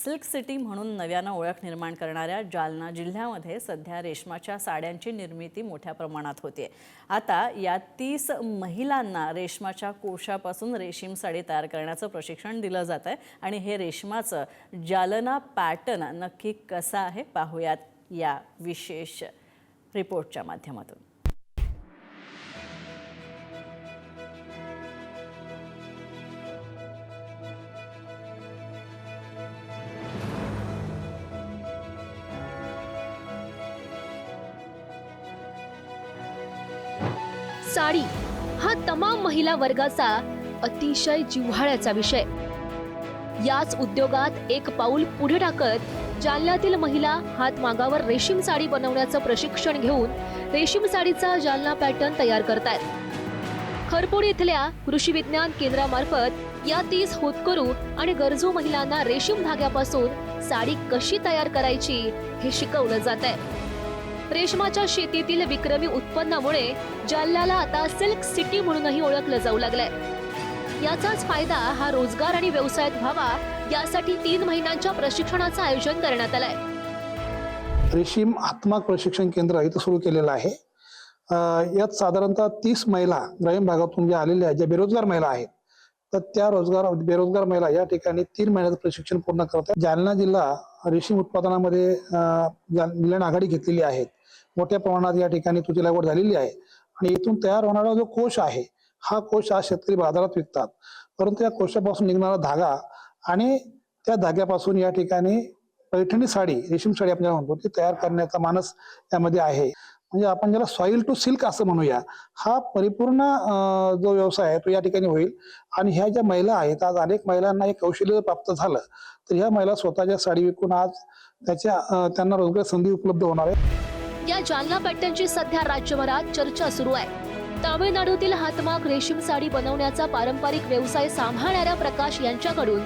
Silk city म्हणून नव्यानं ओळख निर्माण करणाऱ्या जालना जिल्ह्यामध्ये सध्या रेशमाच्या साड्यांची निर्मिती मोठ्या प्रमाणात होते। आता या 30 महिलांना रेशमाच्या कोशापासून रेशीम साडी तयार करण्याचं प्रशिक्षण दिलं जात आहे आणि हे रेशमाचं जालना पॅटर्न नक्की कसं आहे पाहूयात या विशेष रिपोर्टच्या माध्यमातून। साडी हा तमाम महिला वर्गाचा अतिशय जिव्हाळ्याचा विषय। याच उद्योगात एक पाऊल पुढे टाकत जालन्यातील महिला हातमागावर रेशीम साडी बनवण्याचं प्रशिक्षण घेऊन रेशीम साडीचा जालना पॅटर्न तयार करतायत। खरपोडी इथल्या कृषी विज्ञान केंद्रामार्फत या 30 होतकरू आणि गरजू महिलांना रेशीम धाग्यापासून साडी कशी तयार करायची हे शिकवलं जातंय। रेशमाच्या शेतीतील विक्रमी उत्पन्नामुळे जालन्याला आता सिल्क सिटी म्हणूनही ओळखलं जाऊ लागलंय। याचाच फायदा हा रोजगार आणि व्यवसायात व्हावा यासाठी 3 महिन्यांच्या प्रशिक्षणाचं आयोजन करण्यात आलंय। रेशीम हातमाग प्रशिक्षण केंद्र इथं सुरू केलेलं आहे। यात साधारणतः 30 महिला ग्रामीण भागातून ज्या आलेल्या ज्या बेरोजगार महिला आहेत तर त्या बेरोजगार महिला या ठिकाणी 3 महिन्याचं प्रशिक्षण पूर्ण करतात। जालना जिल्हा रेशीम उत्पादनामध्ये जिल्ह्याने आघाडी घेतलेली आहे। मोठ्या प्रमाणात या ठिकाणी तुती लागवड झालेली आहे आणि इथून तयार होणारा जो कोश आहे हा कोश आज शेतकरी बाजारात विकतात, परंतु या कोशापासून निघणारा धागा आणि त्या धाग्यापासून या ठिकाणी पैठणी साडी रेशीम साडी आपण म्हणतो ती तयार करण्याचा मानस त्यामध्ये आहे। म्हणजे आपण ज्याला सॉइल टू सिल्क असं म्हणूया, हा परिपूर्ण जो व्यवसाय आहे तो या ठिकाणी होईल। आणि ह्या ज्या महिला आहेत आज अनेक महिलांना एक कौशल्य प्राप्त झालं तर ह्या महिला स्वतःच्या साडी विकून आज त्यांना रोजगार संधी उपलब्ध होणार आहे। या जालना पॅटर्नची सध्या राज्यभरात चर्चा सुरू आहे। तामिळनाडूतील हातमाग रेशीम साडी बनवण्याचा पारंपरिक व्यवसाय सांभाळणाऱ्या प्रकाश यांच्याकडून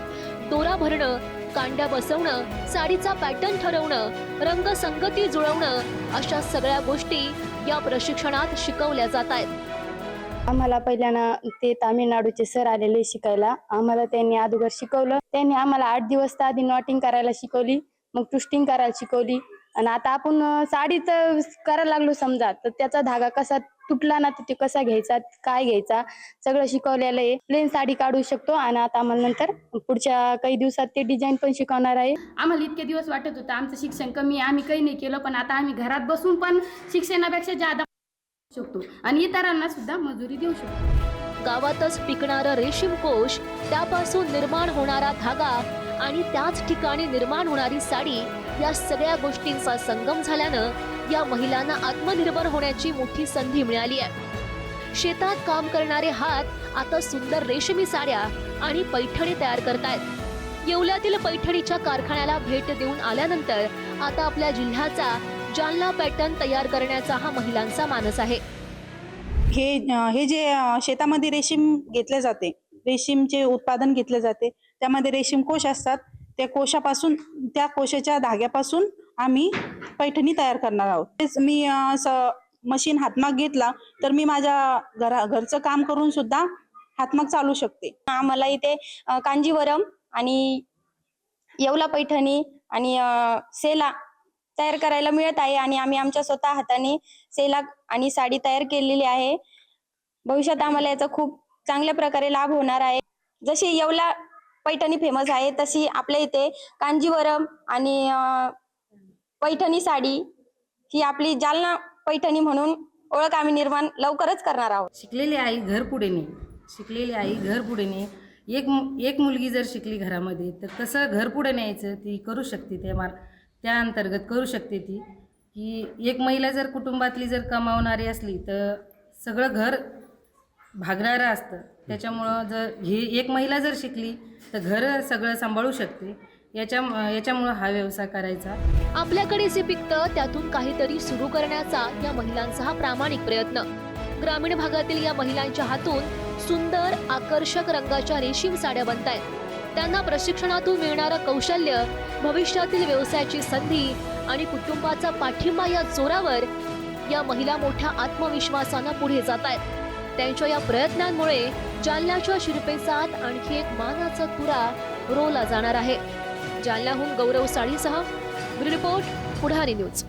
दोरा भरणं, कांड्या बसवणं, साडीचा पॅटर्न ठरवणं, रंगसंगती जुळवणं अशा सगळ्या गोष्टी या प्रशिक्षणात शिकवल्या जात आहेत। आम्हाला पहिल्यानं ते तामिळनाडूचे सर आलेले शिकायला, आम्हाला त्यांनी अगोदर शिकवलं। त्यांनी आम्हाला 8 दिवस आधी नॉटिंग करायला शिकवली, मग ट्विस्टिंग करायला शिकवली आणि आता आपण साडीच करायला लागलो समजा तर त्याचा धागा कसा तुटला ना तर ते कसा घ्यायचा, काय घ्यायचा सगळं शिकवलेलं आहे। प्लेन साडी काढू शकतो आणि आता आम्हाला नंतर पुढच्या काही दिवसात ते डिझाईन पण शिकवणार आहे। आम्हाला इतके दिवस वाटत होतं आमचं शिक्षण कमी आहे, आम्ही काही नाही केलं, पण आता आम्ही घरात बसून पण शिक्षणापेक्षा जादा शकतो आणि इतरांना सुद्धा मजुरी देऊ शकतो। गावातच पिकणारं रेशीम कोश, त्यापासून निर्माण होणारा धागा आणि त्याच ठिकाणी निर्माण होणारी साडी या सगळ्या गोष्टींचा संगम झाल्यानं या महिलांना आत्मनिर्भर होण्याची मोठी संधी मिळाली आहे। शेतात काम करणारे हात आता सुंदर रेशमी साड्या आणि पैठणी तयार करतायत। येवल्यातील पैठणीच्या कारखान्याला भेट देऊन आल्यानंतर आता आपल्या जिल्ह्याचा जालना पॅटर्न तयार करण्याचा हा महिलांचा मानस आहे। हे जे शेतामध्ये रेशीम घेतले जाते, रेशीमचे उत्पादन घेतले जाते, त्यामध्ये रेशीम कोश असतात। त्या कोशापासून, त्या कोशाच्या धाग्यापासून आम्ही पैठणी तयार करणार आहोत। मी मशीन हातमाग घेतला तर मी माझ्या घरचं काम करून सुद्धा हातमाग चालू शकते। आम्हाला इथे कांजीवरम आणि येवला पैठणी आणि सेला तयार करायला मिळत आहे आणि आम्ही आमच्या स्वतः हाताने सेला आणि साडी तयार केलेली आहे। भविष्यात आम्हाला याचा खूप चांगल्या प्रकारे लाभ होणार आहे। जशी येवला पैठणी फेमस आहे तशी आपल्या इथे कांजीवरम आणि पैठणी साडी ही आपली जालना पैठणी म्हणून ओळख आम्ही निर्माण लवकरच करणार आहोत। शिकलेली आई घर पुढे ने, शिकलेली आई घर पुढे ने। एक मुलगी जर शिकली घरामध्ये तर कसं घर पुढे न्यायचं ती करू शकते, त्या अंतर्गत करू शकते ती। की एक महिला जर कुटुंबातली जर कमावणारी असली तर सगळं घर भागणारं असतं, त्याच्यामुळं जर एक महिला जर शिकली तर घर सगळं सांभाळू शकते। याच्यामुळं हा व्यवसाय करायचा। आपल्याकडे जे पिकतं त्यातून काहीतरी सुरू करण्याचा या महिलांचा हा प्रामाणिक प्रयत्न। ग्रामीण भागातील या महिलांच्या हातून सुंदर आकर्षक रंगाच्या रेशीम साड्या बनतायत। त्यांना प्रशिक्षणातून मिळणारं कौशल्य, भविष्यातील व्यवसायाची संधी आणि कुटुंबाचा पाठिंबा या जोरावर या महिला मोठ्या आत्मविश्वासानं पुढे जात आहेत। त्यांच्या या प्रयत्नांमुळे जालन्याच्या शिरपेचात आणखी एक मानाचा तुरा रोवला जाणार आहे। जालन्याहून गौरव साळीसह ब्युरो रिपोर्ट पुढारी न्यूज.